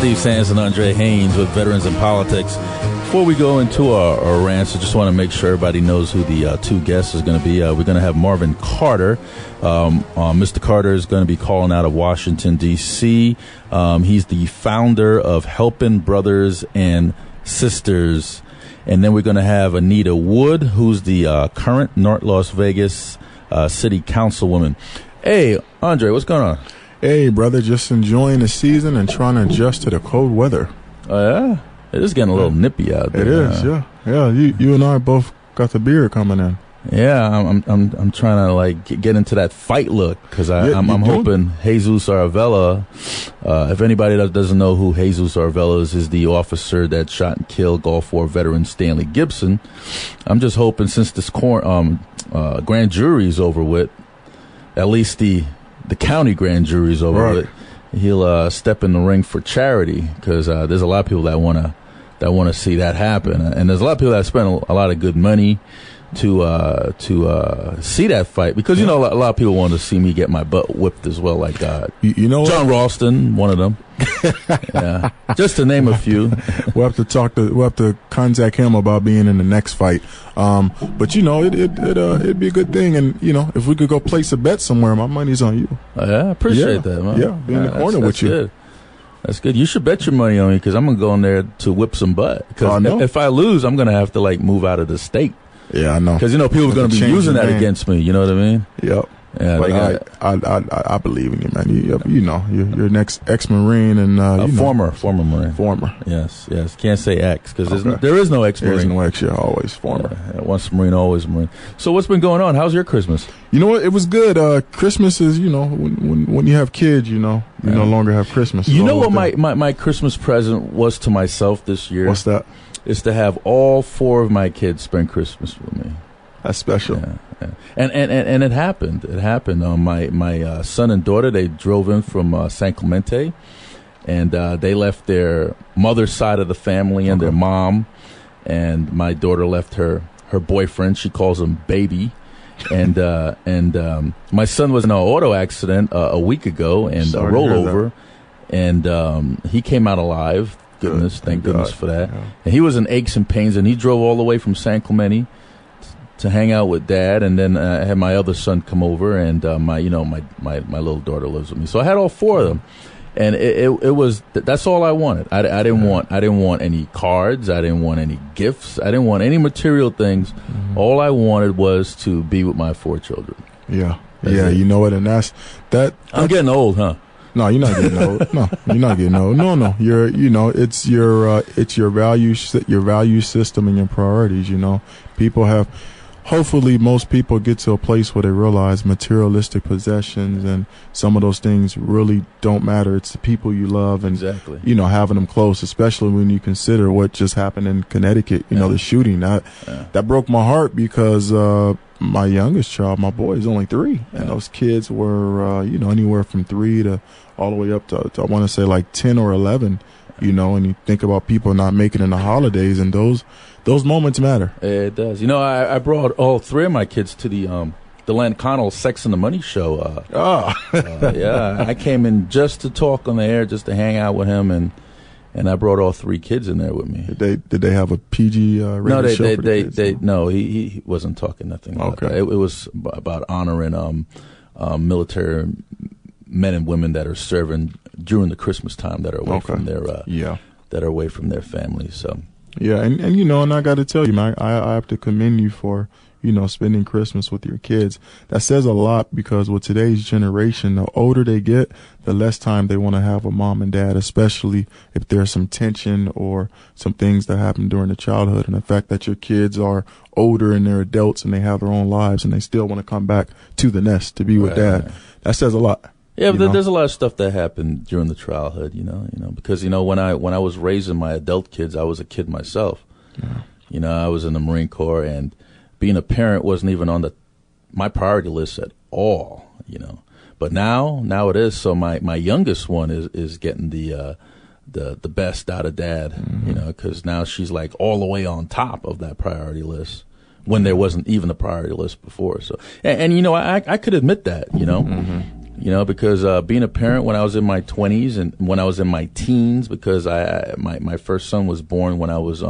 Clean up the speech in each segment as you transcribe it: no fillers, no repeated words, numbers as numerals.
Steve Sands and Andre Haynes with Veterans in Politics. Before we go into our rants, I just want to make sure everybody knows who the two guests is going to be. We're going to have Marvin Carter. Mr. Carter is going to be calling out of Washington, D.C. He's the founder of Helping Brothers and Sisters. And then we're going to have Anita Wood, who's the current North Las Vegas city councilwoman. Hey, Andre, what's going on? Hey, brother, just enjoying the season and trying to adjust to the cold weather. Oh, yeah? It is getting a little nippy out there. It is, yeah. Yeah, you and I both got the beard coming in. Yeah, I'm trying to like get into that fight look because I'm hoping Jesus Arvela. If anybody that doesn't know who Jesus Arvela is the officer that shot and killed Gulf War veteran Stanley Gibson. I'm just hoping since this grand jury is over with, at least the county grand jury is over with, he'll step in the ring for charity because there's a lot of people that want to see that happen, and there's a lot of people that spend a lot of good money to see that fight because a lot of people want to see me get my butt whipped as well, like you know John Ralston, one of them. Yeah, just to name a few. We'll have to contact him about being in the next fight. But it'd be a good thing, and if we could go place a bet somewhere, my money's on you. Yeah, I appreciate that, man. Yeah, be in the corner with you. Good. That's good. You should bet your money on me because I'm gonna go in there to whip some butt. Because if I lose, I'm gonna have to move out of the state. Yeah, I know. Because people are gonna be using that against me. You know what I mean? Yep. Yeah, but I believe in you, man. You're an ex-Marine and former Marine. Former. Yes. Can't say ex because there is no ex-Marine. There is no ex. You're always former. Once Marine, always Marine. So what's been going on? How's your Christmas? You know what? It was good. Christmas is when you have kids, you no longer have Christmas. You know what my Christmas present was to myself this year? What's that? Is to have all 4 of my kids spend Christmas with me. That's special. Yeah. And it happened. It happened. My son and daughter, they drove in from San Clemente, and they left their mother's side of the family and their mom, and my daughter left her boyfriend. She calls him baby, and my son was in an auto accident a week ago and a rollover, and he came out alive. Thank goodness for that. Yeah. And he was in aches and pains, and he drove all the way from San Clemente to hang out with Dad, and then I had my other son come over, and my little daughter lives with me. So I had all 4 of them, and it was that's all I wanted. I didn't want any cards. I didn't want any gifts. I didn't want any material things. Mm-hmm. All I wanted was to be with my 4 children. Yeah, you know what, and that's I'm getting old, huh? No, you're not getting old. No, you're not getting old. No, it's your value system and your priorities. People have. Hopefully, most people get to a place where they realize materialistic possessions and some of those things really don't matter. It's the people you love and having them close, especially when you consider what just happened in Connecticut. The shooting that broke my heart because my youngest child, my boy, is only 3, and those kids were anywhere from 3 to all the way up to I want to say like 10 or 11. And you think about people not making it in the holidays, and those moments matter. It does. I brought all 3 of my kids to the Len Connell Sex and the Money show. Yeah, I came in just to talk on the air, just to hang out with him, and I brought all 3 kids in there with me. Did they have a PG rated show for the kids? No, he wasn't talking nothing about that. It was about honoring military men and women that are serving during the Christmas time that are away from their that are away from their families. So and I got to tell you, man, I have to commend you for spending Christmas with your kids. That says a lot because with today's generation, the older they get, the less time they want to have with mom and dad, especially if there's some tension or some things that happen during the childhood. And the fact that your kids are older and they're adults and they have their own lives and they still want to come back to the nest to be with dad, that says a lot. Yeah, but there's a lot of stuff that happened during the childhood, because when I was raising my adult kids, I was a kid myself. Yeah. I was in the Marine Corps, and being a parent wasn't even on my priority list at all. But now it is. So my youngest one is getting the best out of Dad, because now she's like all the way on top of that priority list when there wasn't even a priority list before. So and I could admit that, because being a parent when I was in my 20s and when I was in my teens, because my first son was born when I was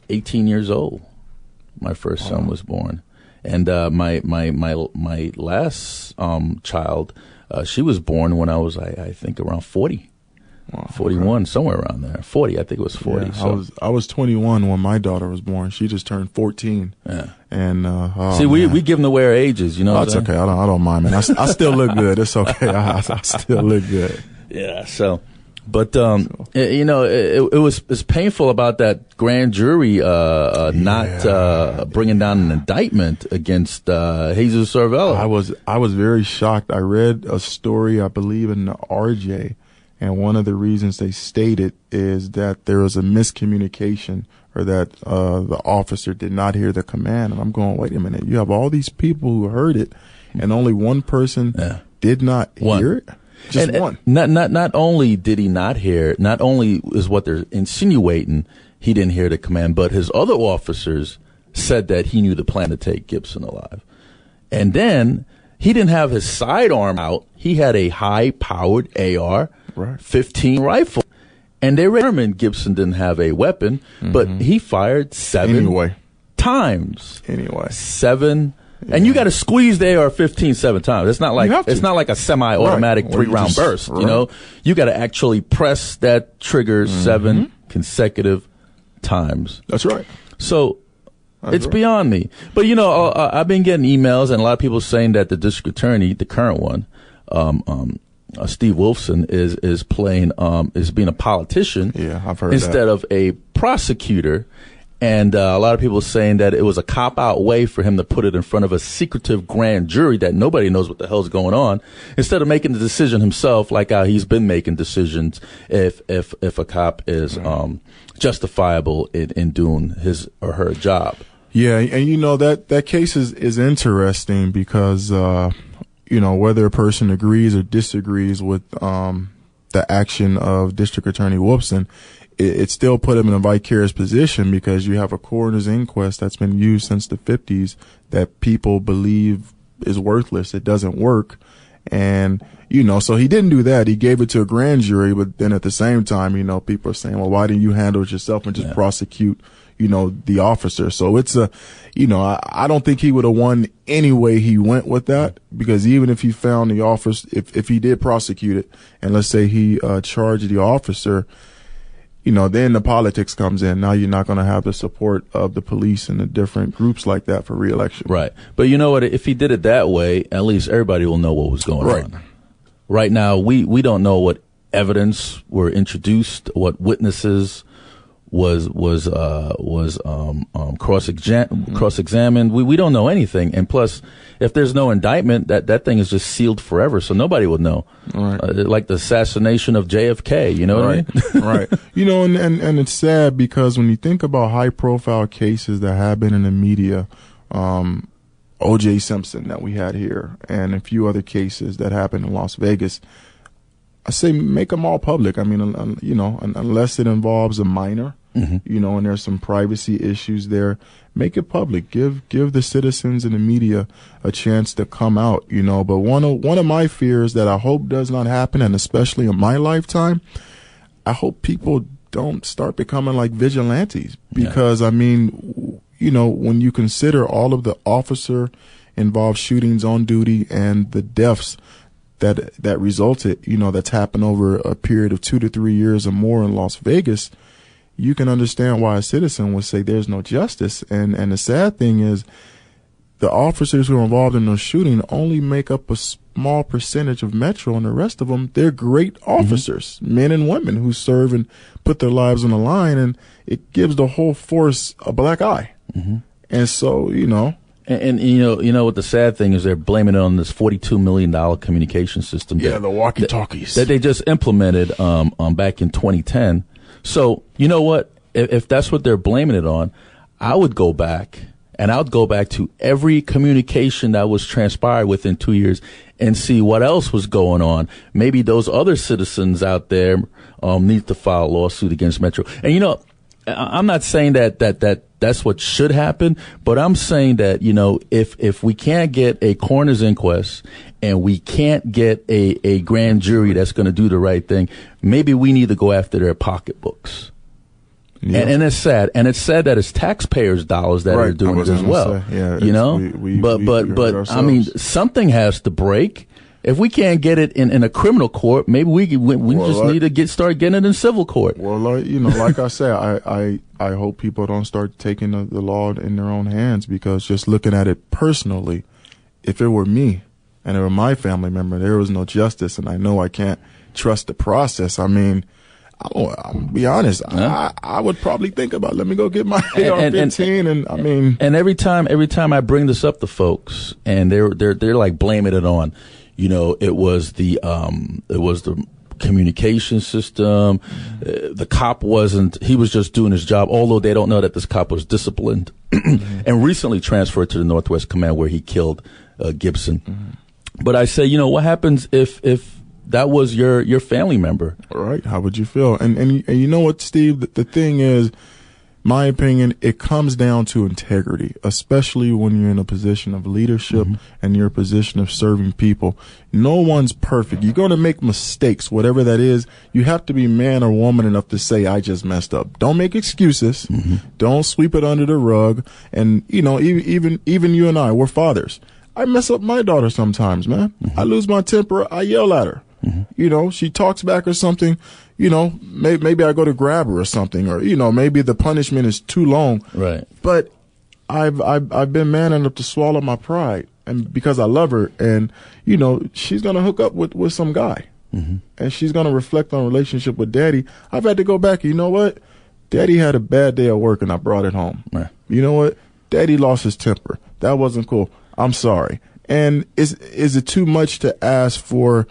18 years old. My first son was born, and my last child, she was born when I was I think around 40. 41, somewhere around there. 40, I think it was 40. Yeah, so. I was 21 when my daughter was born. She just turned 14. Yeah. And see, we giving away our ages, you know. That's okay. I don't mind, man. I still look good. It's okay. I still look good. Yeah. So, but it's painful about that grand jury not bringing down an indictment against Jesus Cervello. I was very shocked. I read a story, I believe, in the RJ. And one of the reasons they stated is that there was a miscommunication, or that the officer did not hear the command. And I'm going, wait a minute, you have all these people who heard it, and only one person did not hear it? Just one. Not only did he not hear it, not only is what they're insinuating he didn't hear the command, but his other officers said that he knew the plan to take Gibson alive. And then he didn't have his sidearm out. He had a high-powered AR-15 rifle. And they determined Gibson didn't have a weapon, but he fired 7 times. Seven. Yeah. And you got to squeeze the AR-15 7 times. It's not like a semi-automatic 3-round burst. You know, you got to actually press that trigger 7 consecutive times. That's right. So it's beyond me. But I've been getting emails and a lot of people saying that the district attorney, the current one, Steve Wolfson, is playing is being a politician. Yeah, I've heard instead of a prosecutor. And a lot of people saying that it was a cop-out way for him to put it in front of a secretive grand jury that nobody knows what the hell's going on, instead of making the decision himself, like how he's been making decisions if a cop is justifiable in doing his or her job. Yeah, and that case is interesting because whether a person agrees or disagrees with the action of District Attorney Wolfson, it still put him in a vicarious position, because you have a coroner's inquest that's been used since the 50s that people believe is worthless. It doesn't work. And, so he didn't do that. He gave it to a grand jury, but then at the same time, people are saying, well, why didn't you handle it yourself and just prosecute, the officer? So it's I don't think he would have won any way he went with that, because even if he found the officer, if he did prosecute it, and let's say he charged the officer, then the politics comes in. Now you're not going to have the support of the police and the different groups like that for re-election. Right. But you know what? If he did it that way, at least everybody will know what was going on. Right now, we don't know what evidence were introduced, what witnesses was cross-examined. We don't know anything. And plus, if there's no indictment, that thing is just sealed forever, so nobody would know. Right. Like the assassination of JFK, you know what I mean? Right. And it's sad, because when you think about high-profile cases that have been in the media, O.J. Simpson that we had here, and a few other cases that happened in Las Vegas, I say make them all public. I mean, unless it involves a minor, and there's some privacy issues there, make it public. Give the citizens and the media a chance to come out, But one of my fears that I hope does not happen, and especially in my lifetime, I hope people don't start becoming like vigilantes, because when you consider all of the officer involved shootings on duty and the deaths that resulted, that's happened over a period of 2 to 3 years or more in Las Vegas, you can understand why a citizen would say there's no justice. And the sad thing is, the officers who are involved in those shooting only make up a small percentage of Metro, and the rest of them, they're great officers, men and women who serve and put their lives on the line, and it gives the whole force a black eye. And so, And what the sad thing is, they're blaming it on this $42 million communication system. The walkie-talkies that they just implemented back in 2010. So you know what? If that's what they're blaming it on, I would go back to every communication that was transpired within 2 years and see what else was going on. Maybe those other citizens out there need to file a lawsuit against Metro. And I'm not saying that that's what should happen. But I'm saying that, you know, if we can't get a coroner's inquest and we can't get a grand jury that's going to do the right thing, maybe we need to go after their pocketbooks. Yeah. And it's sad. And it's sad that it's taxpayers' dollars that are doing it as well. Yeah, you know? But I mean, something has to break. If we can't get it in a criminal court, maybe we just need to start getting it in civil court. Well, you know, like I said, I hope people don't start taking the law in their own hands, because just looking at it personally, if it were me and it were my family member, there was no justice, and I know I can't trust the process. I mean, I'll be honest. Yeah. I would probably think about, let me go get my AR-15, and I mean. And every time I bring this up to folks, and they're like blaming it on, you know, it was the communication system. The cop he was just doing his job, although they don't know that this cop was disciplined and recently transferred to the Northwest Command, where he killed Gibson. But I say, you know, what happens if that was your family member? All right. How would you feel? And you know what, Steve, the thing is, my opinion, it comes down to integrity, especially when you're in a position of leadership and you're in a position of serving people. No one's perfect. You're going to make mistakes, whatever that is. You have to be man or woman enough to say, I just messed up. Don't make excuses. Don't sweep it under the rug. And, you know, even you and I, we're fathers. I mess up my daughter sometimes, man. I lose my temper. I yell at her. You know, she talks back or something. You know, maybe I go to grab her or something, or, you know, maybe the punishment is too long. Right. But I've been man enough to swallow my pride, and because I love her, and, you know, she's gonna hook up with some guy, and she's gonna reflect on a relationship with daddy. I've had to go back. You know what? Daddy had a bad day at work, and I brought it home. Right. You know what? Daddy lost his temper. That wasn't cool. I'm sorry. And is it too much to ask for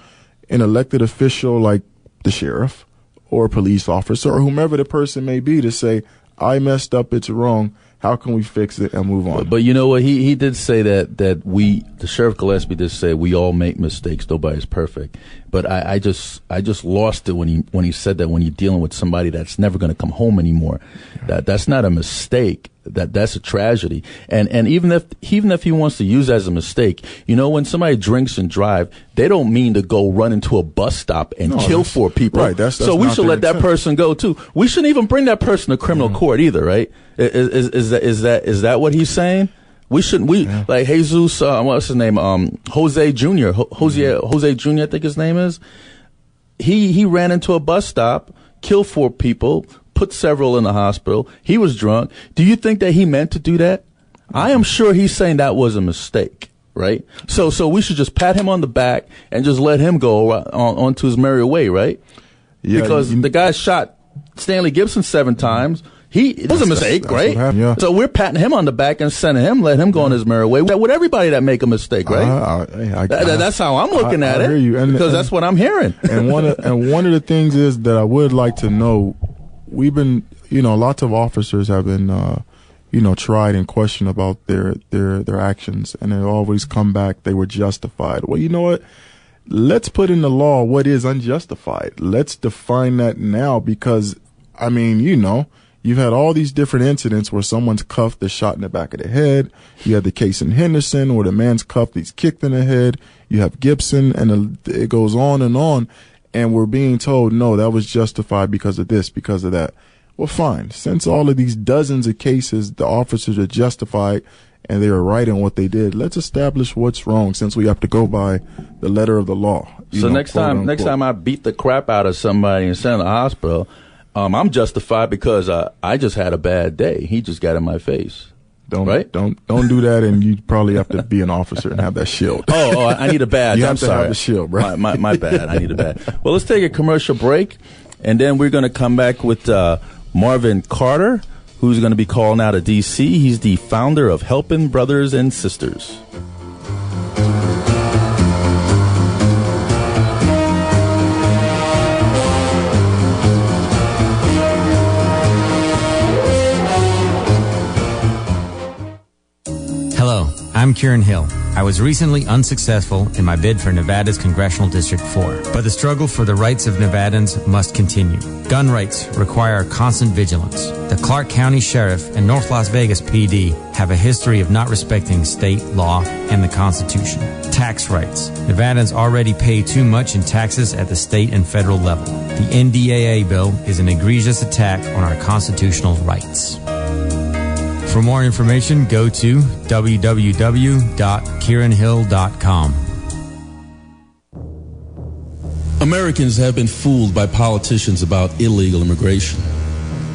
an elected official like the sheriff or a police officer or whomever the person may be to say, I messed up, it's wrong, how can we fix it and move on? But you know what, he did say that the Sheriff Gillespie did say we all make mistakes, nobody's perfect. But I just lost it when he said that, when you're dealing with somebody that's never going to come home anymore. That's not a mistake. That's a tragedy. And even if he wants to use that as a mistake, you know, when somebody drinks and drive, they don't mean to go run into a bus stop and kill 4 people. Right. That's so we should let that person go too. We shouldn't even bring that person to criminal court either, right? Is that what he's saying? We shouldn't. Like Jesus, what's his name? Jose Jr. Jose Jr. I think his name is. He ran into a bus stop, killed 4 people, put several in the hospital. He was drunk. Do you think that he meant to do that? I am sure he's saying that was a mistake, right? So we should just pat him on the back and just let him go on to his merry way, right? Yeah, because the guy shot Stanley Gibson 7 times. It was a mistake, right? Yeah. So we're patting him on the back and sending him, let him go on his merry way. With everybody that make a mistake, right? That's how I'm looking at it. I hear you. Because that's what I'm hearing. And one of the things is that I would like to know, we've been, you know, lots of officers have been, you know, tried and questioned about their actions, and they always come back, they were justified. Well, you know what? Let's put in the law what is unjustified. Let's define that now, because, I mean, you know, you've had all these different incidents where someone's cuffed, they're shot in the back of the head. You had the case in Henderson where the man's cuffed, he's kicked in the head. You have Gibson, and it goes on. And we're being told, no, that was justified because of this, because of that. Well, fine. Since all of these dozens of cases, the officers are justified and they were right in what they did, let's establish what's wrong, since we have to go by the letter of the law. So next time I beat the crap out of somebody and send them to the hospital, I'm justified because I just had a bad day. He just got in my face. Don't do that, and you probably have to be an officer and have that shield. Oh, I need a badge. You I'm have to sorry. have the shield, bro. My bad. I need a badge. Well, let's take a commercial break, and then we're going to come back with Marvin Carter, who's going to be calling out of D.C. He's the founder of Helping Brothers and Sisters. Hello, I'm I'm Kieran Hill. I was recently unsuccessful in my bid for Nevada's Congressional District 4, but the struggle for the rights of Nevadans must continue. Gun rights require constant vigilance. The Clark County Sheriff and North Las Vegas PD have a history of not respecting state law and the Constitution. Tax rights. Nevadans already pay too much in taxes at the state and federal level. The NDAA bill is an egregious attack on our constitutional rights. For more information, go to www.kieranhill.com. Americans have been fooled by politicians about illegal immigration.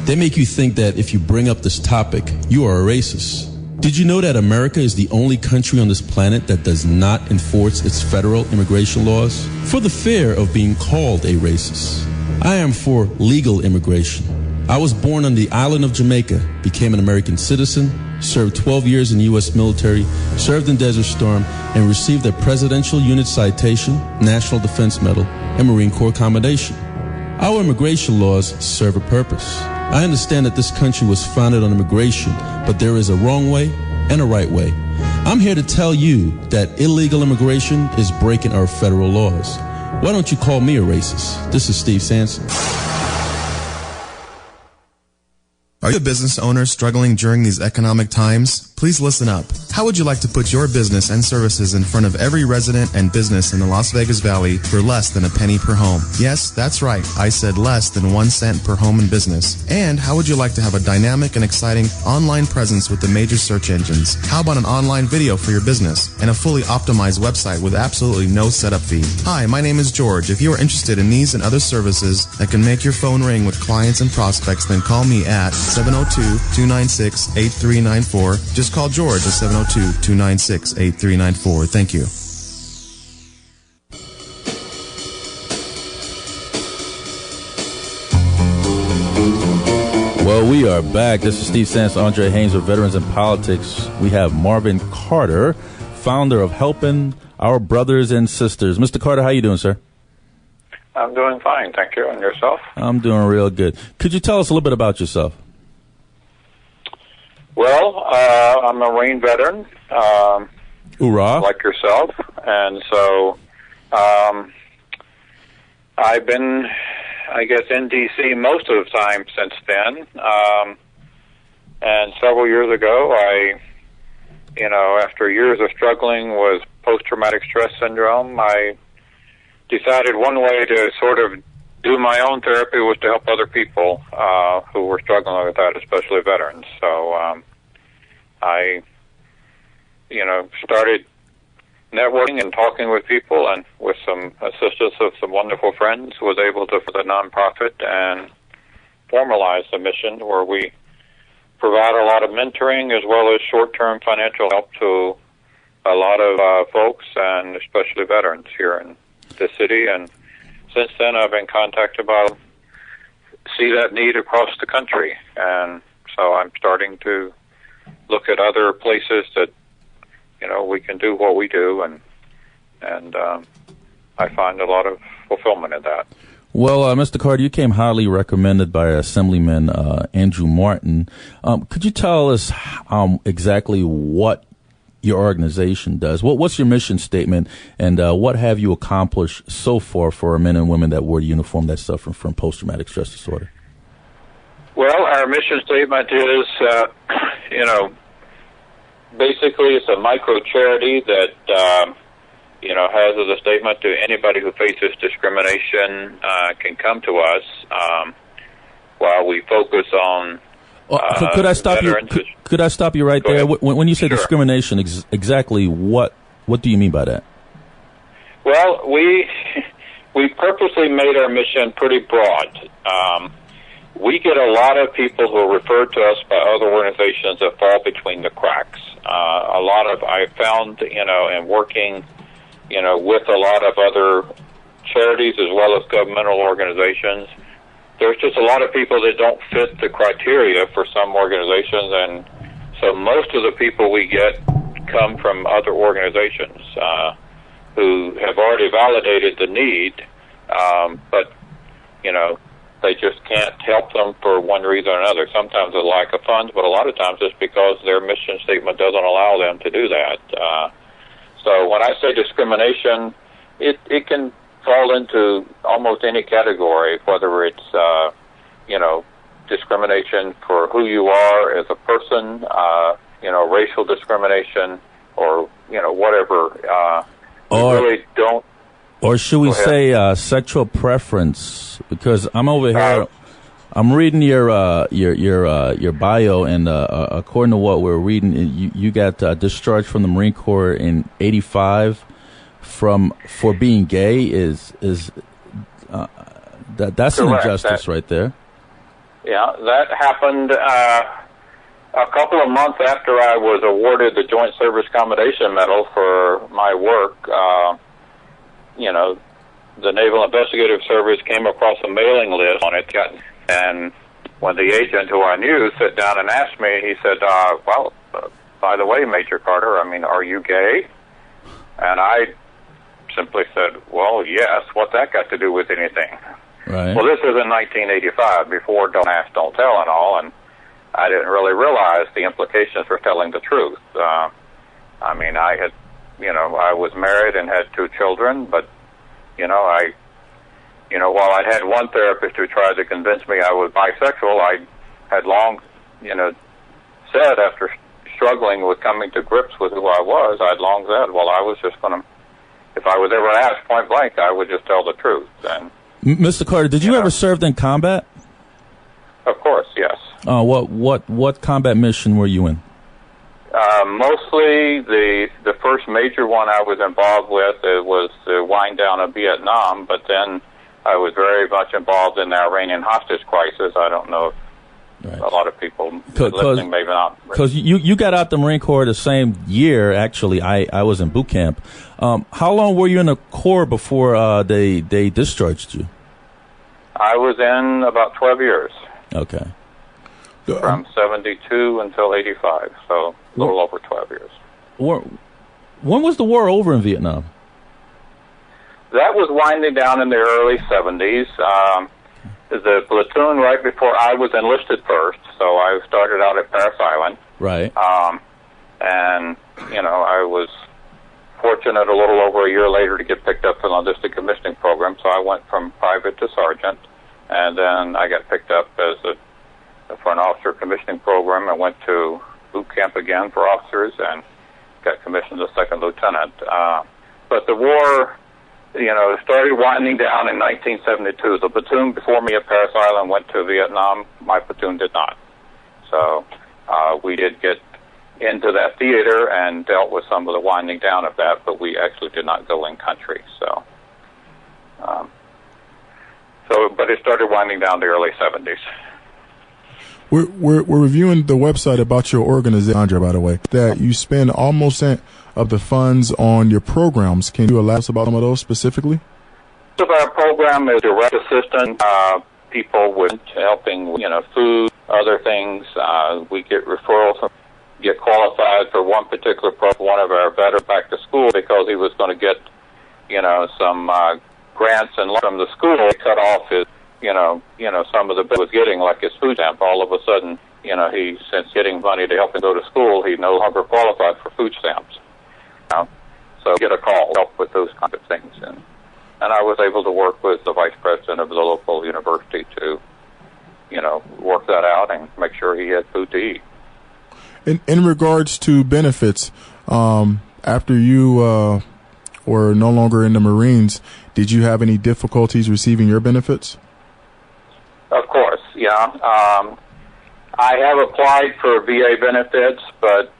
They make you think that if you bring up this topic, you are a racist. Did you know that America is the only country on this planet that does not enforce its federal immigration laws? For the fear of being called a racist. I am for legal immigration. I was born on the island of Jamaica, became an American citizen, served 12 years in the U.S. military, served in Desert Storm, and received a Presidential Unit Citation, National Defense Medal, and Marine Corps Commendation. Our immigration laws serve a purpose. I understand that this country was founded on immigration, but there is a wrong way and a right way. I'm here to tell you that illegal immigration is breaking our federal laws. Why don't you call me a racist? This is Steve Sanson. Are you a business owner struggling during these economic times? Please listen up. How would you like to put your business and services in front of every resident and business in the Las Vegas Valley for less than a penny per home? Yes, that's right. I said less than 1 cent per home and business. And how would you like to have a dynamic and exciting online presence with the major search engines? How about an online video for your business and a fully optimized website with absolutely no setup fee? Hi, my name is George. If you are interested in these and other services that can make your phone ring with clients and prospects, then call me at 702-296-8394. Just call George at 702-296-8394. Thank you. Well, we are back. This is Steve Sanson, Andre Haynes with Veterans in Politics. We have Marvin Carter, founder of Helping Our Brothers and Sisters. Mr. Carter, how you doing, sir? I'm doing fine, thank you. And yourself? I'm doing real good. Could you tell us a little bit about yourself? Well, I'm a Marine veteran, Hoorah. like yourself, and so I've been, I guess, in D.C. most of the time since then. And several years ago, after years of struggling with post-traumatic stress syndrome, I decided one way to sort of do my own therapy was to help other people who were struggling with that, especially veterans. So I, started networking and talking with people, and with some assistance of some wonderful friends, was able to, for the nonprofit, and formalize the mission where we provide a lot of mentoring as well as short-term financial help to a lot of folks, and especially veterans here in the city. And since then, I've been contacted about see that need across the country, and so I'm starting to look at other places that we can do what we do, and I find a lot of fulfillment in that. Well, Mr. Carter, you came highly recommended by Assemblyman Andrew Martin. Could you tell us exactly what your organization does? What's your mission statement, and what have you accomplished so far for our men and women that wear the uniform that suffer from post-traumatic stress disorder? Well, our mission statement is, basically it's a micro charity that, has as a statement to anybody who faces discrimination can come to us while we focus on could I stop veterans. you? Could I stop you right Go there? ahead. When you say Sure. discrimination, exactly what do you mean by that? Well, we purposely made our mission pretty broad. We get a lot of people who are referred to us by other organizations that fall between the cracks. I found, in working, with a lot of other charities as well as governmental organizations, there's just a lot of people that don't fit the criteria for some organizations, and so most of the people we get come from other organizations who have already validated the need, but they just can't help them for one reason or another. Sometimes it's lack of funds, but a lot of times it's because their mission statement doesn't allow them to do that. So when I say discrimination, it can fall into almost any category, whether it's, discrimination for who you are as a person, racial discrimination, or, whatever. Really don't. Or should we say sexual preference? Because I'm over here, I'm reading your bio, and according to what we're reading, you got discharged from the Marine Corps in '85 for being gay. That's Correct. An injustice right there. Yeah, that happened a couple of months after I was awarded the Joint Service Commendation Medal for my work. The Naval Investigative Service came across a mailing list on it, and when the agent who I knew sat down and asked me, he said, by the way, Major Carter, are you gay? And I simply said, well, yes, what's that got to do with anything? Right. Well, this was in 1985, before Don't Ask, Don't Tell and all, and I didn't really realize the implications for telling the truth. I was married and had 2 children, but while I'd had one therapist who tried to convince me I was bisexual, I had long, said after struggling with coming to grips with who I was, I'd long said, well, I was just going to, if I was ever asked point blank, I would just tell the truth. And Mr. Carter, did you ever serve in combat? Of course, yes. What combat mission were you in? Mostly the first major one I was involved with was the wind down of Vietnam, but then I was very much involved in the Iranian hostage crisis. I don't know if a lot of people listening maybe not. Because you got out the Marine Corps the same year, actually. I was in boot camp. How long were you in the Corps before they discharged you? I was in about 12 years. Okay. From 72 until 85, so a little over 12 years. When was the war over in Vietnam? That was winding down in the early 70s. The platoon right before I was enlisted first, so I started out at Parris Island. Right. And, I was fortunate a little over a year later to get picked up for the enlisted commissioning program, so I went from private to sergeant, and then I got picked up for an officer commissioning program. I went to boot camp again for officers and got commissioned as second lieutenant. But the war, started winding down in 1972. The platoon before me at Parris Island went to Vietnam. My platoon did not. So we did get into that theater and dealt with some of the winding down of that, but we actually did not go in country. But it started winding down the early 70s. We're reviewing the website about your organization, Andre, by the way, that you spend almost of the funds on your programs. Can you elaborate about some of those specifically? So our program is direct assistance, people with helping, food, other things. We get referrals, get qualified for one particular program. One of our veterans back to school because he was going to get, some grants and from the school. They cut off his some of the bill was getting, like his food stamp. All of a sudden, he, since getting money to help him go to school, he no longer qualified for food stamps. So get a call, help with those kind of things. And I was able to work with the vice president of the local university to, work that out and make sure he had food to eat. In regards to benefits, after you were no longer in the Marines, did you have any difficulties receiving your benefits? Of course, yeah. I have applied for VA benefits, but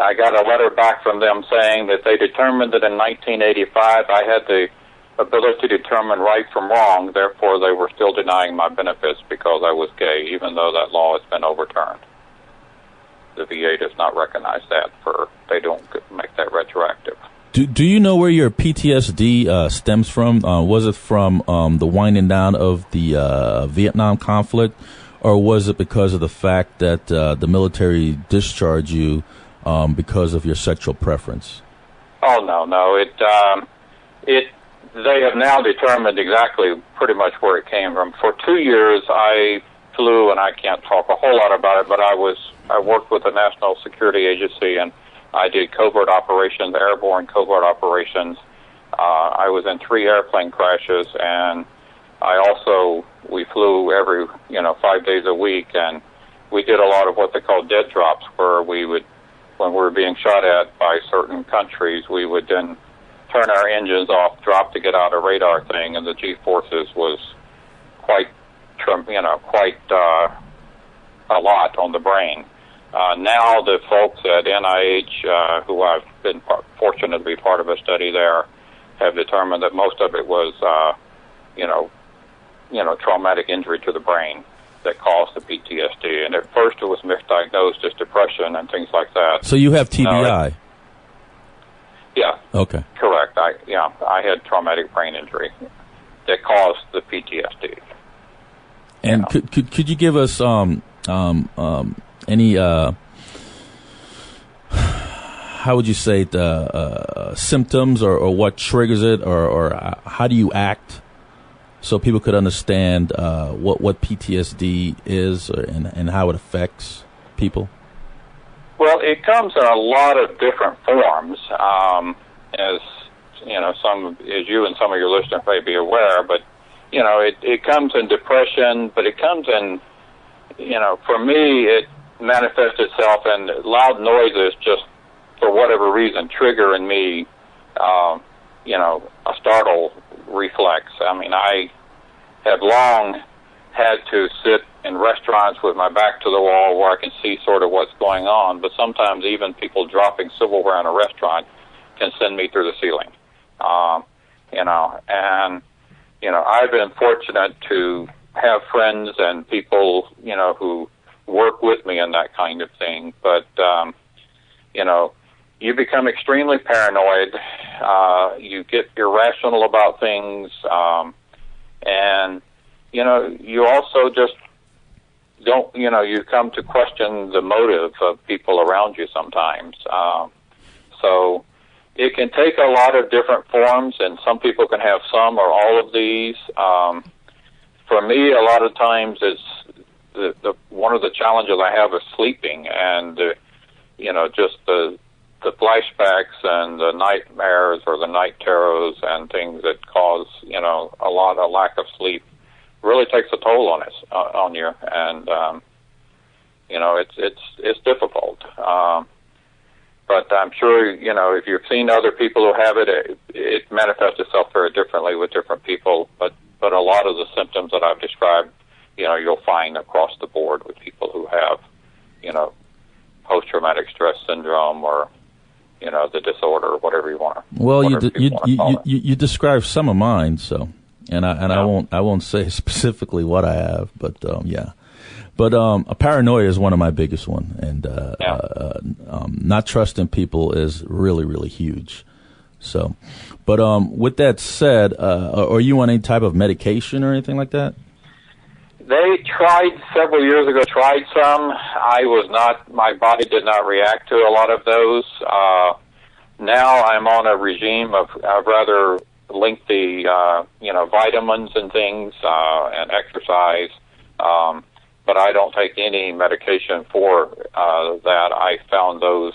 I got a letter back from them saying that they determined that in 1985 I had the ability to determine right from wrong, therefore they were still denying my benefits because I was gay, even though that law has been overturned. The VA does not recognize that, they don't make that retroactive. Do you know where your PTSD stems from? Was it from the winding down of the Vietnam conflict, or was it because of the fact that the military discharged you because of your sexual preference? Oh, no. they have now determined exactly pretty much where it came from. For 2 years, I flew, and I can't talk a whole lot about it, but I worked with the National Security Agency, and I did covert operations, airborne covert operations. I was in 3 airplane crashes, and we flew every, 5 days a week, and we did a lot of what they call dead drops, where when we were being shot at by certain countries, we would then turn our engines off, drop to get out a radar thing, and the G-forces was quite a lot on the brain. Now the folks at NIH, who I've been fortunate to be part of a study there, have determined that most of it was, traumatic injury to the brain that caused the PTSD. And at first it was misdiagnosed as depression and things like that. So you have TBI? Yeah. Okay. Correct. I had traumatic brain injury that caused the PTSD. And could you give us any how would you say the symptoms or what triggers it or how do you act so people could understand what PTSD is and how it affects people? Well, it comes in a lot of different forms, as you and some of your listeners may be aware. But it comes in depression, but it comes in, for me, it manifests itself in loud noises, just for whatever reason, trigger in me, a startle reflex. I mean, I have long had to sit in restaurants with my back to the wall where I can see sort of what's going on, but sometimes even people dropping silverware in a restaurant can send me through the ceiling. I've been fortunate to have friends and people, who work with me in that kind of thing, but, you become extremely paranoid, you get irrational about things, and, you also just don't, you come to question the motive of people around you sometimes. So it can take a lot of different forms, and some people can have some or all of these. For me, a lot of times it's one of the challenges I have is sleeping, and, just the flashbacks and the nightmares or the night terrors and things that cause, a lot of lack of sleep really takes a toll on you, and it's difficult. But I'm sure if you've seen other people who have it, it manifests itself very differently with different people. But a lot of the symptoms that I've described, you'll find across the board with people who have, post-traumatic stress syndrome or the disorder, whatever you want to. Well, you described some of mine, so. I won't say specifically what I have, but But a paranoia is one of my biggest one, and not trusting people is really, really huge. So, but with that said, are you on any type of medication or anything like that? They tried several years ago. Tried some. My body did not react to a lot of those. Now I'm on a regime of rather lengthy, vitamins and things, and exercise. But I don't take any medication for that. I found those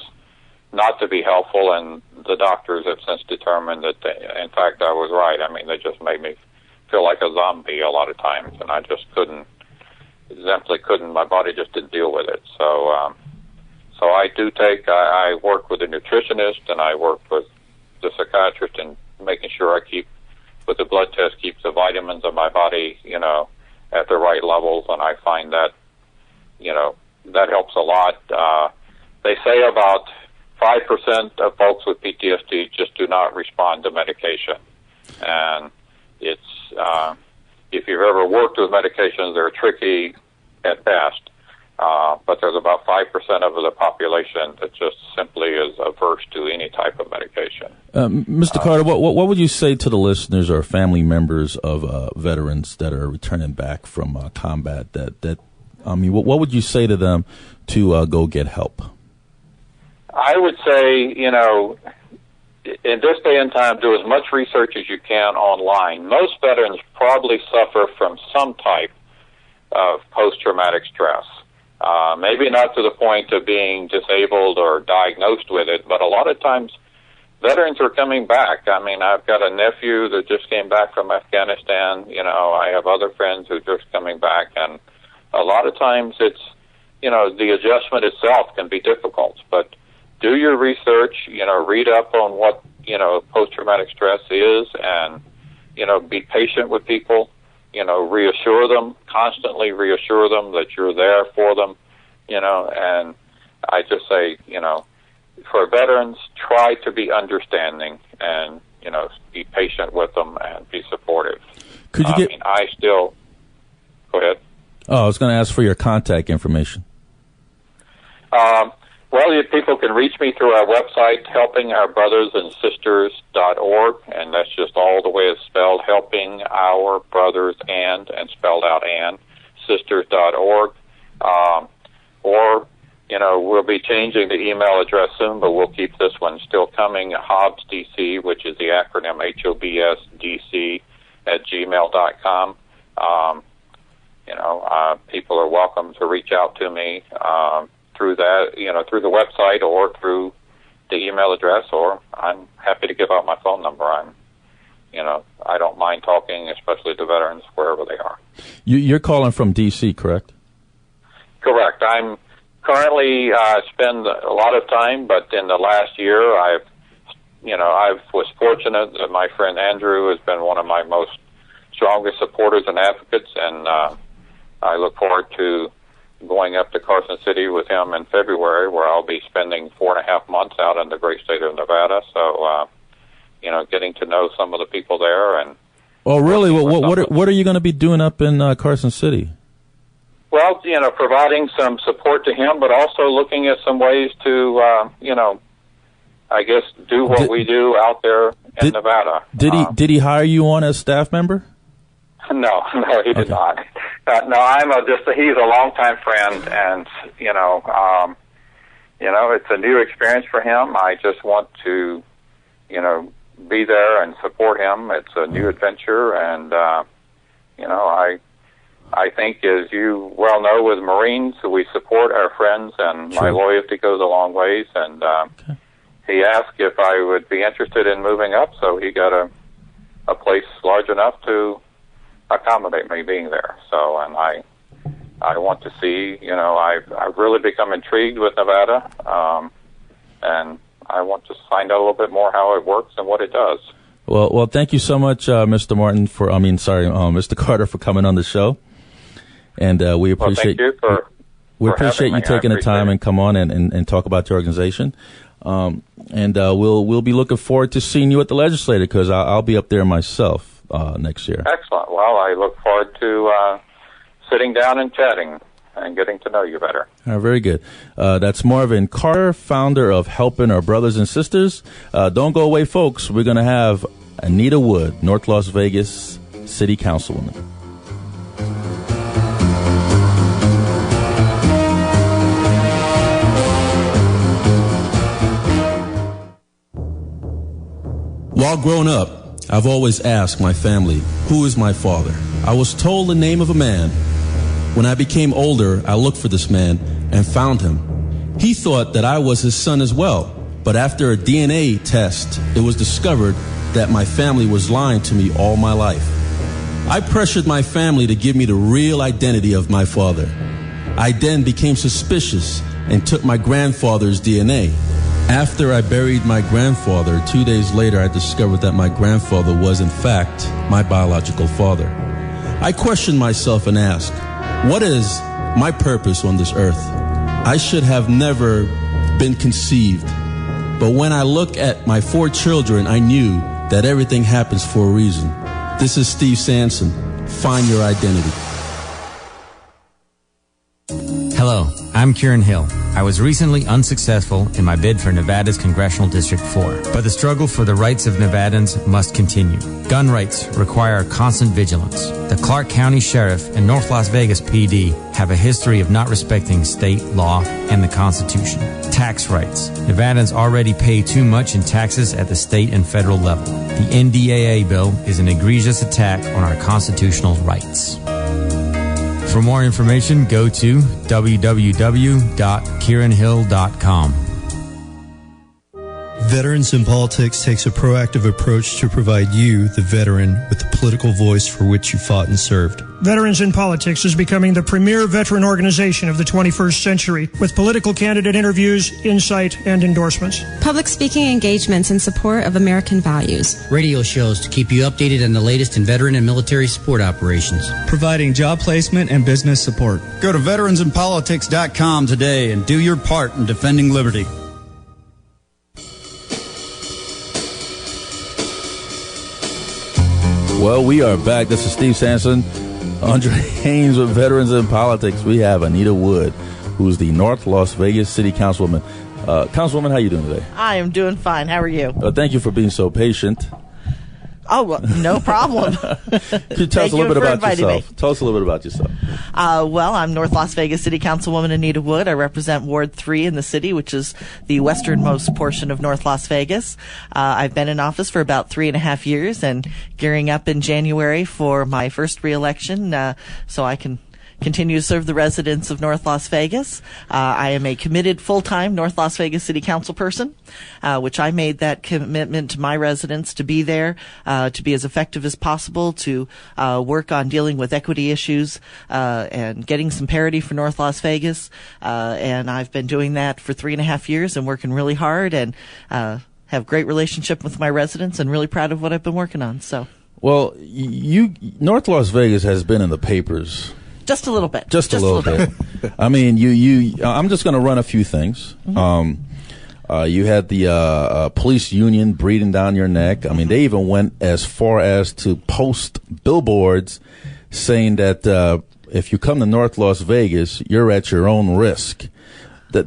not to be helpful, and the doctors have since determined that, in fact, I was right. I mean, they just made me feel like a zombie a lot of times, and I just simply couldn't. My body just didn't deal with it. So I do I work with a nutritionist, and I work with the psychiatrist in making sure I keep, with the blood test, keeps the vitamins of my body, at the right levels, and I find that, that helps a lot. They say about 5% of folks with PTSD just do not respond to medication. And it's, if you've ever worked with medications, they're tricky at best. But there's about 5% of the population that just simply is averse to any type of medication. Mr. Carter, what would you say to the listeners or family members of veterans that are returning back from combat? What would you say to them to go get help? I would say, in this day and time, do as much research as you can online. Most veterans probably suffer from some type of post-traumatic stress. Maybe not to the point of being disabled or diagnosed with it, but a lot of times veterans are coming back. I mean, I've got a nephew that just came back from Afghanistan. You know, I have other friends who are just coming back, and a lot of times it's, you know, the adjustment itself can be difficult. But do your research, you know, read up on what, you know, post-traumatic stress is, and, you know, be patient with people. You know, reassure them, constantly reassure them that you're there for them, you know, and I just say, you know, for veterans, try to be understanding and, you know, be patient with them and be supportive. Could you go ahead. Oh, I was going to ask for your contact information. Well, people can reach me through our website, helpingourbrothersandSisters.org, and that's just all the way it's spelled, Helping Our Brothers and spelled out and, sisters.org. Or, you know, we'll be changing the email address soon, but we'll keep this one still coming, HOBSDC, which is the acronym HOBSDC @gmail.com. You know, people are welcome to reach out to me through that, you know, through the website or through the email address, or I'm happy to give out my phone number. You know, I don't mind talking, especially to veterans wherever they are. You're calling from D.C., correct? Correct. I'm currently spend a lot of time, but in the last year, I was fortunate that my friend Andrew has been one of my most strongest supporters and advocates, and I look forward to going up to Carson City with him in February, where I'll be spending 4.5 months out in the great state of Nevada. So, you know, getting to know some of the people there. And oh, really? What are you going to be doing up in Carson City? Well, you know, providing some support to him, but also looking at some ways to, you know, I guess do what we do out there in Nevada. Did he hire you on as staff member? No, he did not. No, he's a longtime friend, and you know, it's a new experience for him. I just want to, you know, be there and support him. It's a new adventure, and you know, I think, as you well know, with Marines, we support our friends, and my loyalty goes a long ways. And he asked if I would be interested in moving up, so he got a place large enough to accommodate me being there. So, and I want to see, you know, I've really become intrigued with Nevada, and I want to find out a little bit more how it works and what it does. Well, thank you so much, Mr. Martin, Mr. Carter, for coming on the show, and we appreciate we appreciate you taking the time and come on and talk about your organization. And we'll be looking forward to seeing you at the legislature, because I'll be up there myself next year. Excellent. Well, I look forward to sitting down and chatting and getting to know you better. Very good. That's Marvin Carter, founder of Helping Our Brothers and Sisters. Don't go away, folks. We're going to have Anita Wood, North Las Vegas City Councilwoman. While growing up, I've always asked my family, who is my father? I was told the name of a man. When I became older, I looked for this man and found him. He thought that I was his son as well, but after a DNA test, it was discovered that my family was lying to me all my life. I pressured my family to give me the real identity of my father. I then became suspicious and took my grandfather's DNA. After I buried my grandfather, 2 days later, I discovered that my grandfather was, in fact, my biological father. I questioned myself and asked, what is my purpose on this earth? I should have never been conceived. But when I look at my 4 children, I knew that everything happens for a reason. This is Steve Sanson. Find your identity. Hello, I'm Kieran Hill. I was recently unsuccessful in my bid for Nevada's Congressional District 4, but the struggle for the rights of Nevadans must continue. Gun rights require constant vigilance. The Clark County Sheriff and North Las Vegas PD have a history of not respecting state law and the Constitution. Tax rights. Nevadans already pay too much in taxes at the state and federal level. The NDAA bill is an egregious attack on our constitutional rights. For more information, go to www.kieranhill.com. Veterans in Politics takes a proactive approach to provide you, the veteran, with the political voice for which you fought and served. Veterans in Politics is becoming the premier veteran organization of the 21st century, with political candidate interviews, insight, and endorsements. Public speaking engagements in support of American values. Radio shows to keep you updated on the latest in veteran and military support operations. Providing job placement and business support. Go to veteransinpolitics.com today and do your part in defending liberty. Well, we are back. This is Steve Sampson, Andre Haynes with Veterans in Politics. We have Anita Wood, who's the North Las Vegas City Councilwoman. Councilwoman, how are you doing today? I am doing fine. How are you? Thank you for being so patient. Oh, well, no problem. Could you tell us a little bit about yourself? Tell us a little bit about yourself. Well, I'm North Las Vegas City Councilwoman Anita Wood. I represent Ward 3 in the city, which is the westernmost portion of North Las Vegas. I've been in office for about 3.5 years and gearing up in January for my first re-election, so I can continue to serve the residents of North Las Vegas. I am a committed full-time North Las Vegas City Council person, which I made that commitment to my residents to be there, to be as effective as possible, to work on dealing with equity issues and getting some parity for North Las Vegas. And I've been doing that for 3.5 years and working really hard and have great relationship with my residents and really proud of what I've been working on. So, well, North Las Vegas has been in the papers. Just a little bit. Just a little bit. I mean, I'm just going to run a few things. Mm-hmm. You had the police union breathing down your neck. I mean, they even went as far as to post billboards saying that if you come to North Las Vegas, you're at your own risk.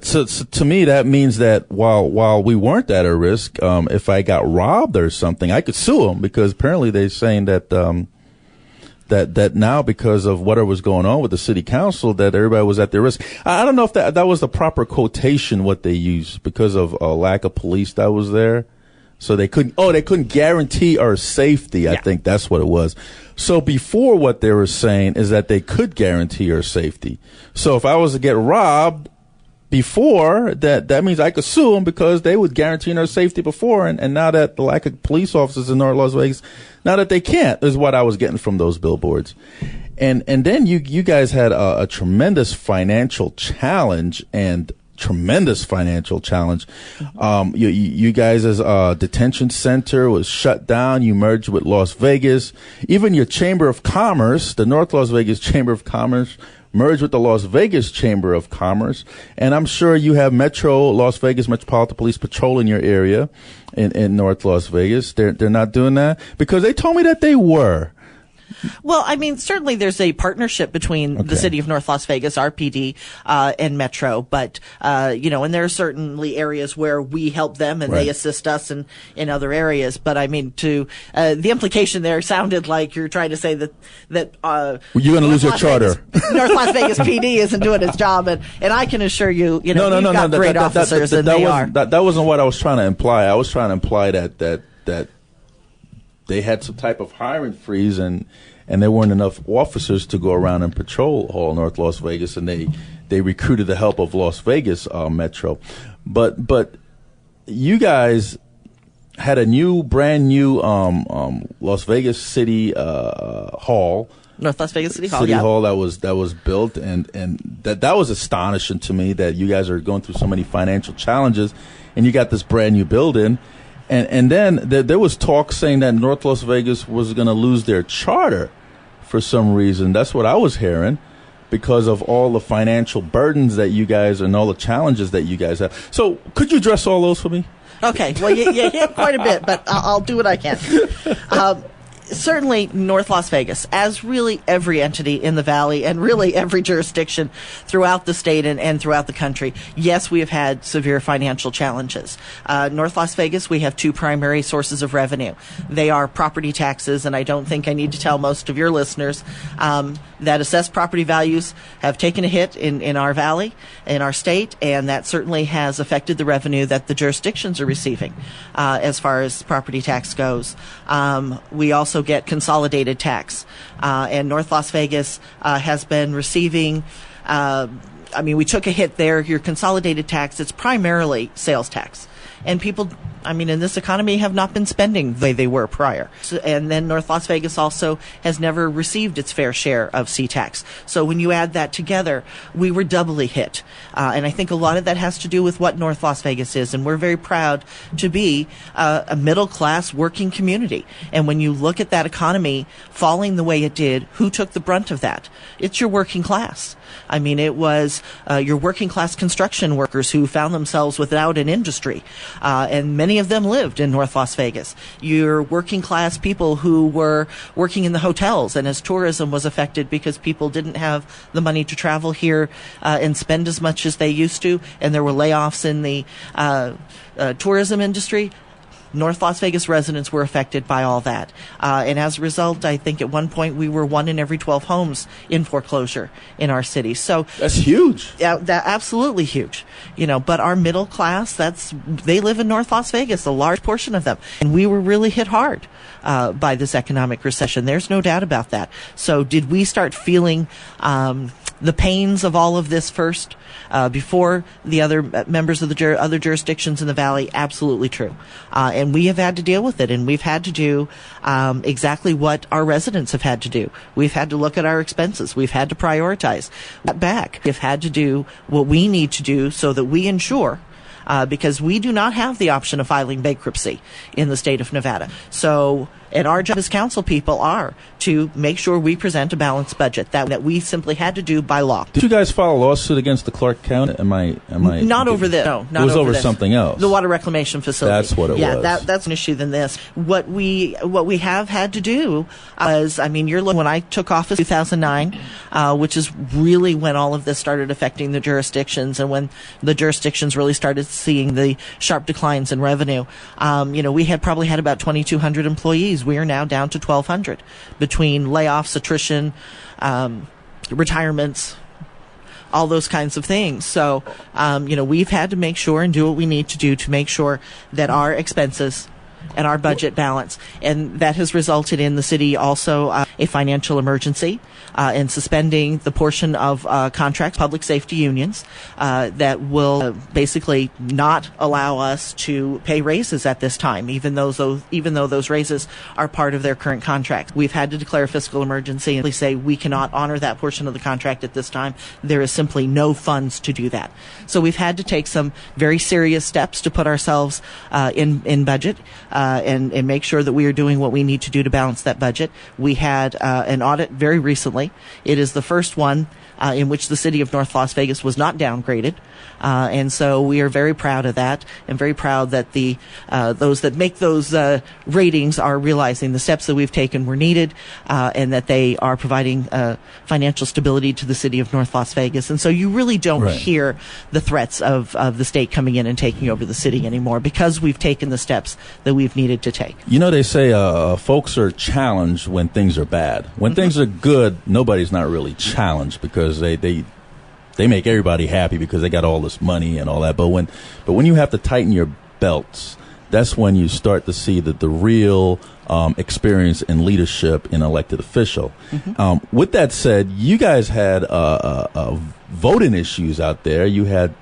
So to me, that means that while we weren't at a risk, if I got robbed or something, I could sue them, because apparently they're saying that that now, because of whatever was going on with the city council, that everybody was at their risk. I don't know if that was the proper quotation, what they used, because of a lack of police that was there. So they couldn't guarantee our safety. I think that's what it was. So before, what they were saying is that they could guarantee our safety. So if I was to get robbed before, that means I could sue them, because they would guarantee our safety before, and now that the lack of police officers in North Las Vegas, now that they can't, is what I was getting from those billboards. And then you guys had a tremendous financial challenge You guys' detention center was shut down. You merged with Las Vegas. Even your Chamber of Commerce, the North Las Vegas Chamber of Commerce, merged with the Las Vegas Chamber of Commerce. And I'm sure you have Las Vegas Metropolitan Police patrolling your area in North Las Vegas. They're not doing that? Because they told me that they were. Well, I mean, certainly there's a partnership between the city of North Las Vegas, RPD, and Metro, but, and there are certainly areas where we help them and they assist us in other areas. But I mean, the implication there sounded like you're trying to say that you're going to lose your charter. North Las Vegas PD isn't doing its job, and I can assure you, you've got great officers, and they are. That wasn't what I was trying to imply. I was trying to imply that they had some type of hiring freeze, and there weren't enough officers to go around and patrol all North Las Vegas, and they recruited the help of Las Vegas Metro. But you guys had a brand new Las Vegas City Hall. North Las Vegas City Hall. City Hall that was built, and that was astonishing to me, that you guys are going through so many financial challenges, and you got this brand new building. And then there was talk saying that North Las Vegas was going to lose their charter for some reason. That's what I was hearing, because of all the financial burdens that you guys and all the challenges that you guys have. So could you address all those for me? Okay. Well, you hit quite a bit, but I'll do what I can. certainly North Las Vegas, as really every entity in the Valley and really every jurisdiction throughout the state and throughout the country, yes, we have had severe financial challenges. North Las Vegas, we have two primary sources of revenue. They are property taxes, and I don't think I need to tell most of your listeners that assessed property values have taken a hit in our valley, in our state, and that certainly has affected the revenue that the jurisdictions are receiving as far as property tax goes. We also get consolidated tax, and North Las Vegas has been receiving we took a hit there. Your consolidated tax, it's primarily sales tax. And people, in this economy, have not been spending the way they were prior. And then North Las Vegas also has never received its fair share of C-tax. So when you add that together, we were doubly hit. And I think a lot of that has to do with what North Las Vegas is. And we're very proud to be a middle-class working community. And when you look at that economy falling the way it did, who took the brunt of that? It's your working class. It was your working class construction workers who found themselves without an industry. And many of them lived in North Las Vegas. Your working class people who were working in the hotels, and as tourism was affected because people didn't have the money to travel here and spend as much as they used to, and there were layoffs in the tourism industry. North Las Vegas residents were affected by all that. And as a result, I think at one point we were 1 in every 12 homes in foreclosure in our city. So that's huge. Yeah, that absolutely huge. But our middle class, they live in North Las Vegas, a large portion of them. And we were really hit hard by this economic recession. There's no doubt about that. So did we start feeling the pains of all of this first before the other members of the other jurisdictions in the Valley? Absolutely true. And we have had to deal with it, and we've had to do exactly what our residents have had to do. We've had to look at our expenses. We've had to prioritize that back. We've had to do what we need to do so that we ensure because we do not have the option of filing bankruptcy in the state of Nevada. So, and our job as council people are to make sure we present a balanced budget that we simply had to do by law. Did you guys file a lawsuit against the Clark County? Am I not over this? No, not it was over this. Something else. The water reclamation facility. That's what it was. Yeah, that's an issue than this. What we have had to do is, you're looking when I took office in 2009, which is really when all of this started affecting the jurisdictions and when the jurisdictions really started seeing the sharp declines in revenue. We had probably had about 2,200 employees. We are now down to 1,200 between layoffs, attrition, retirements, all those kinds of things. So, we've had to make sure and do what we need to do to make sure that our expenses and our budget balance. And that has resulted in the city also a financial emergency and suspending the portion of contracts, public safety unions, that will basically not allow us to pay raises at this time, even though those raises are part of their current contract. We've had to declare a fiscal emergency and say we cannot honor that portion of the contract at this time. There is simply no funds to do that. So we've had to take some very serious steps to put ourselves in budget and make sure that we are doing what we need to do to balance that budget. We had an audit very recently. It is the first one in which the city of North Las Vegas was not downgraded. And so we are very proud of that and very proud that those that make those ratings are realizing the steps that we've taken were needed and that they are providing financial stability to the city of North Las Vegas. And so you really don't hear the threats of the state coming in and taking over the city anymore because we've taken the steps that we've needed to take. They say folks are challenged when things are bad. When things are good, nobody's not really challenged because they make everybody happy because they got all this money and all that. But when you have to tighten your belts, that's when you start to see the real experience in leadership in elected official. With that said, you guys had voting issues out there. You had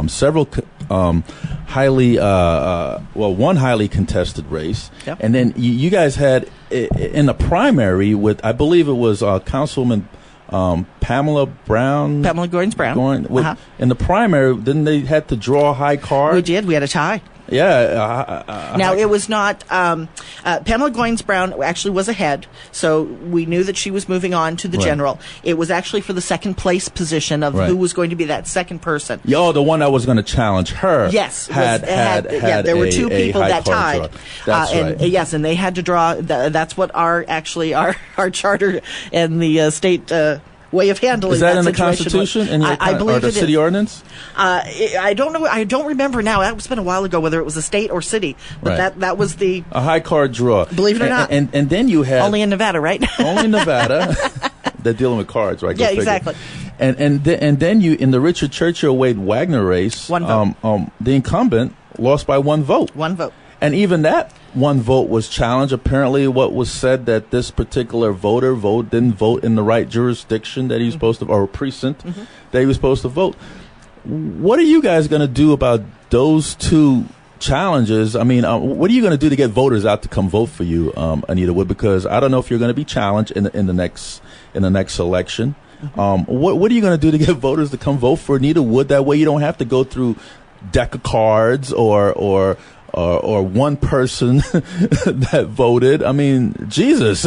several highly one highly contested race, and then you guys had in the primary with, I believe it was Councilwoman Pamela Goins Brown. In the primary, didn't they had to draw a high card? We did. We had a tie. Yeah. Now, it was not, Pamela Goins-Brown actually was ahead, so we knew that she was moving on to the general. It was actually for the second place position of who was going to be that second person. Oh, the one that was going to challenge her. Yes. There were two people that tied. That's right. Yes, and they had to draw, that's what our charter and the state way of handling is that in the situation. Constitution? In your I believe or the city is. Ordinance? I don't know. I don't remember now. It's been a while ago whether it was a state or city, but that was a high card draw. Believe it or not. And then you had only in Nevada, right? Only in Nevada. They're dealing with cards, right? Yeah, exactly. And then you in the Richard Churchill Wade Wagner race, one vote. The incumbent lost by one vote. One vote. And even that one vote was challenged. Apparently, what was said that this particular voter didn't vote in the right jurisdiction that he was supposed to, or precinct that he was supposed to vote. What are you guys going to do about those two challenges? I mean, what are you going to do to get voters out to come vote for you, Anita Wood? Because I don't know if you're going to be challenged in the next election. What are you going to do to get voters to come vote for Anita Wood? That way, you don't have to go through deck of cards or one person that voted. I mean, Jesus,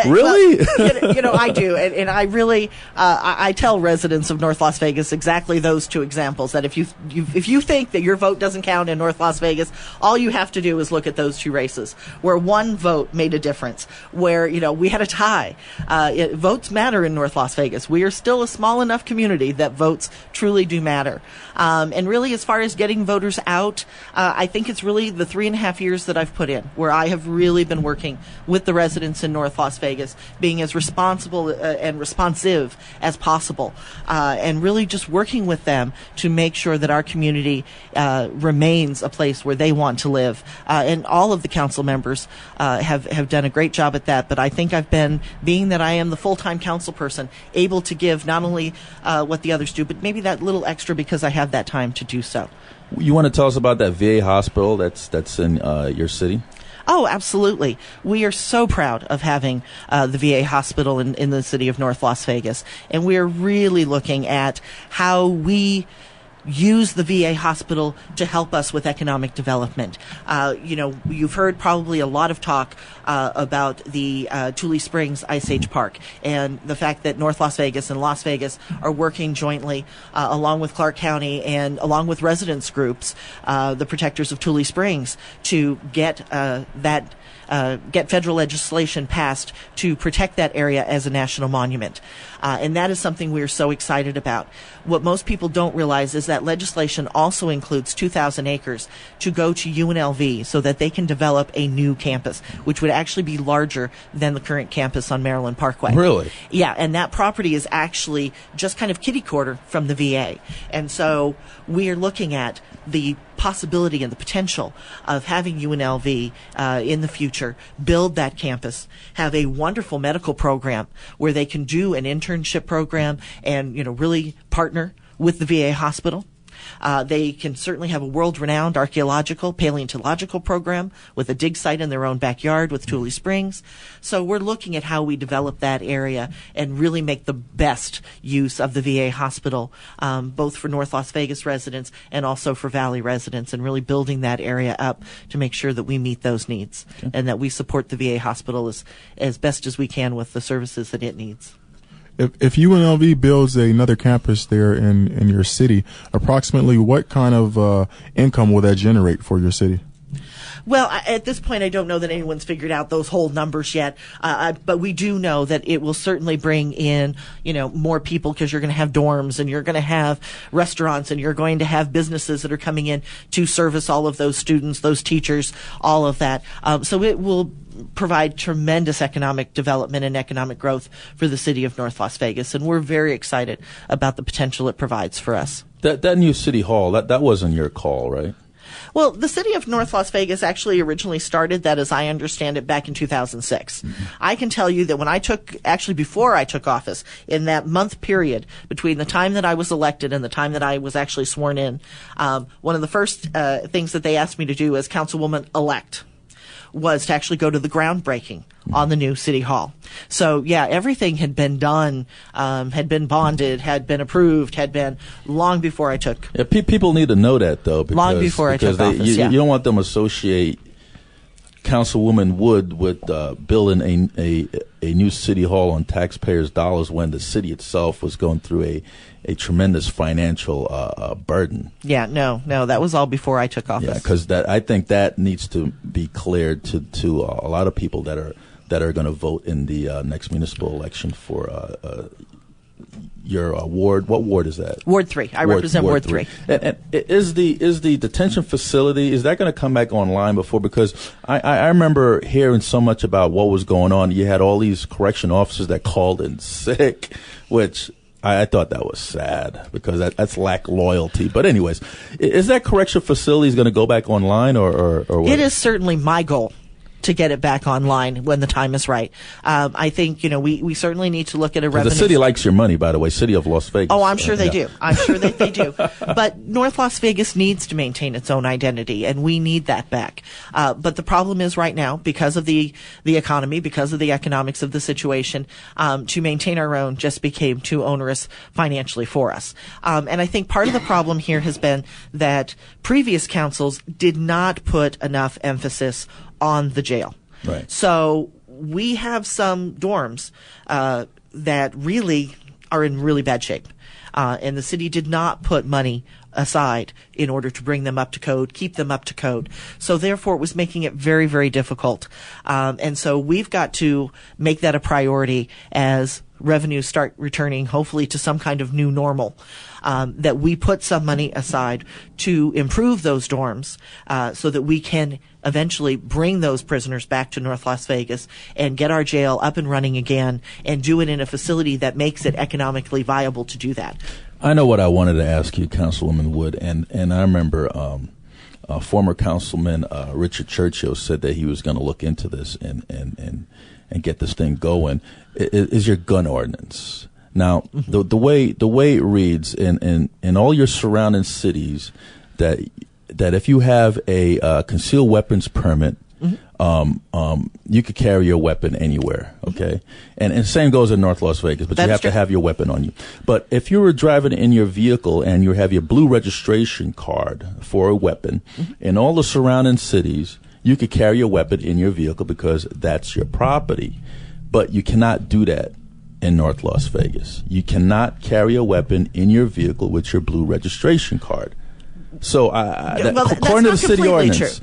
really? Well, I do, and I really, I tell residents of North Las Vegas exactly those two examples. That if you think that your vote doesn't count in North Las Vegas, all you have to do is look at those two races where one vote made a difference. Where we had a tie. Votes matter in North Las Vegas. We are still a small enough community that votes truly do matter. And really, as far as getting voters out, I think it's really the 3.5 years that I've put in, where I have really been working with the residents in North Las Vegas, being as responsible and responsive as possible, and really just working with them to make sure that our community remains a place where they want to live. And all of the council members have done a great job at that. But I think I've been, being that I am the full-time council person, able to give not only what the others do, but maybe that little extra because I have that time to do so. You want to tell us about that VA hospital that's in your city? Oh, absolutely. We are so proud of having the VA hospital in the city of North Las Vegas. And we are really looking at how we use the VA hospital to help us with economic development. You've heard probably a lot of talk about the Tule Springs Ice Age Park and the fact that North Las Vegas and Las Vegas are working jointly along with Clark County and along with residents groups, the protectors of Tule Springs, to get get federal legislation passed to protect that area as a national monument. And that is something we're so excited about. What most people don't realize is that legislation also includes 2,000 acres to go to UNLV so that they can develop a new campus, which would actually be larger than the current campus on Maryland Parkway. Really? Yeah, and that property is actually just kind of kitty corner from the VA. And so we are looking at the possibility and the potential of having UNLV in the future build that campus, have a wonderful medical program where they can do an internship program and really partner with the VA hospital. They can certainly have a world-renowned archaeological, paleontological program with a dig site in their own backyard with Tule Springs. So we're looking at how we develop that area and really make the best use of the VA hospital, both for North Las Vegas residents and also for Valley residents, and really building that area up to make sure that we meet those needs and that we support the VA hospital as best as we can with the services that it needs. If UNLV builds another campus there in your city, approximately what kind of income will that generate for your city? Well, at this point, I don't know that anyone's figured out those whole numbers yet, but we do know that it will certainly bring in, more people because you're going to have dorms and you're going to have restaurants and you're going to have businesses that are coming in to service all of those students, those teachers, all of that. So it will provide tremendous economic development and economic growth for the city of North Las Vegas, and we're very excited about the potential it provides for us. That new city hall, that wasn't your call, right? Well, the city of North Las Vegas actually originally started that, as I understand it, back in 2006. Mm-hmm. I can tell you that before I took office, in that month period between the time that I was elected and the time that I was actually sworn in, one of the first things that they asked me to do as councilwoman-elect was to actually go to the groundbreaking on the new City Hall. So, yeah, everything had been done, had been bonded, had been approved, had been long before I took. Yeah, people need to know that, though. Because, long before I took office, you don't want them to associate Councilwoman Wood with building a new City Hall on taxpayers' dollars when the city itself was going through a tremendous financial burden. Yeah, no, that was all before I took office. Yeah, because I think that needs to be cleared to a lot of people that are going to vote in the next municipal election for your ward. What ward is that? Ward 3. I represent Ward 3. And is the detention facility, is that going to come back online before? Because I remember hearing so much about what was going on. You had all these correction officers that called in sick, which I thought that was sad because that's lack loyalty. But anyways, is that correction facility going to go back online or what? It is certainly my goal to get it back online when the time is right. I think, we certainly need to look at a revenue. The city likes your money, by the way, City of Las Vegas. Oh, I'm sure they do. I'm sure that they do. But North Las Vegas needs to maintain its own identity, and we need that back. But the problem is right now, because of the economy, because of the economics of the situation, to maintain our own just became too onerous financially for us. And I think part of the problem here has been that previous councils did not put enough emphasis on the jail. Right. So we have some dorms that really are in really bad shape. And the city did not put money aside in order to bring them up to code, keep them up to code. So therefore it was making it very, very difficult. And so we've got to make that a priority as revenues start returning, hopefully to some kind of new normal, that we put some money aside to improve those dorms, so that we can eventually bring those prisoners back to North Las Vegas and get our jail up and running again and do it in a facility that makes it economically viable to do that. I know what I wanted to ask you, Councilwoman Wood, and I remember former Councilman Richard Churchill said that he was going to look into this and get this thing going. Is your gun ordinance now the way it reads in all your surrounding cities that if you have a concealed weapons permit, you could carry your weapon anywhere, okay? And same goes in North Las Vegas, but you have to have your weapon on you. But if you were driving in your vehicle and you have your blue registration card for a weapon, in all the surrounding cities, you could carry your weapon in your vehicle because that's your property. But you cannot do that in North Las Vegas. You cannot carry a weapon in your vehicle with your blue registration card. So, according to the city ordinance,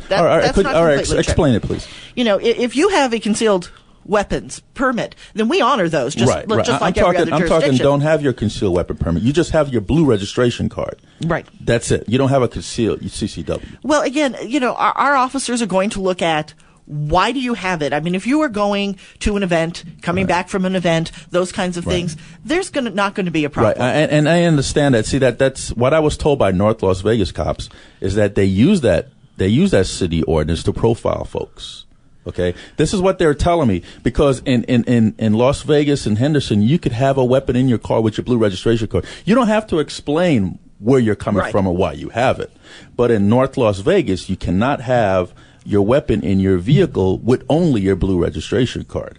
explain it, please. If you have a concealed weapons permit, then we honor those. Just like every other jurisdiction. I'm talking. Don't have your concealed weapon permit. You just have your blue registration card. Right. That's it. You don't have a concealed CCW. Well, again, our officers are going to look at. Why do you have it? I mean, if you are going to an event, coming back from an event, those kinds of things, there's not going to be a problem. Right, and I understand that. See, that's what I was told by North Las Vegas cops is that they use that city ordinance to profile folks. Okay, this is what they're telling me because in Las Vegas and Henderson, you could have a weapon in your car with your blue registration card. You don't have to explain where you're coming from or why you have it. But in North Las Vegas, you cannot have your weapon in your vehicle with only your blue registration card.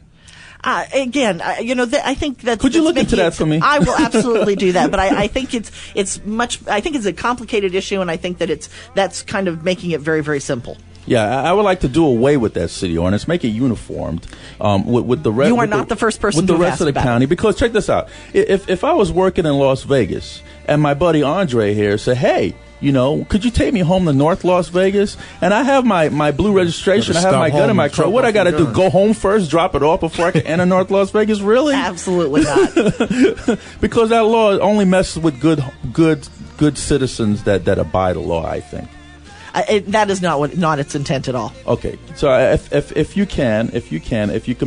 I think that. Could you look into that for me? I will absolutely do that, but I think it's a complicated issue, and I think that that's kind of making it very, very simple. Yeah, I would like to do away with that city ordinance, make it uniformed with the rest. You are not the first person with the rest of the county, because check this out: if I was working in Las Vegas and my buddy Andre here said, "Hey, could you take me home to North Las Vegas? And I have my blue registration. I have my gun in my car. What I got to do? Go home first, drop it off before I can enter North Las Vegas? Really? Absolutely not. Because that law only messes with good citizens that abide the law, I think. That is not its intent at all. Okay, so if you can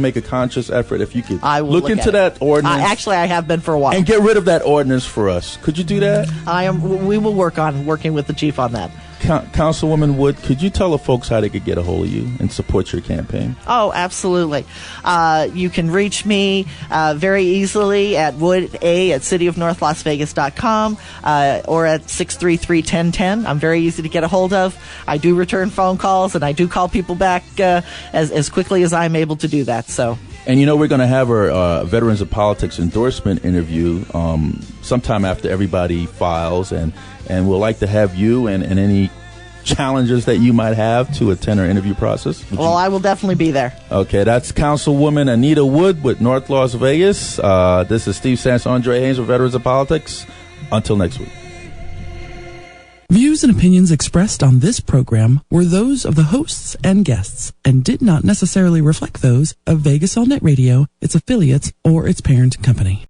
make a conscious effort, if you could look into that ordinance. Actually, I have been for a while. And get rid of that ordinance for us. Could you do that? We will working with the chief on that. Councilwoman Wood, could you tell the folks how they could get a hold of you and support your campaign? Oh, absolutely. You can reach me very easily at wooda@cityofnorthlasvegas.com or at 633-1010. I'm very easy to get a hold of. I do return phone calls, and I do call people back as quickly as I'm able to do that. So. And we're going to have our Veterans of Politics endorsement interview sometime after everybody files, and we'd like to have you and any challenges that you might have to attend our interview process. Well, I will definitely be there. Okay, that's Councilwoman Anita Wood with North Las Vegas. This is Steve Sansondre Haynes with Veterans of Politics. Until next week. Views and opinions expressed on this program were those of the hosts and guests and did not necessarily reflect those of Vegas All Net Radio, its affiliates, or its parent company.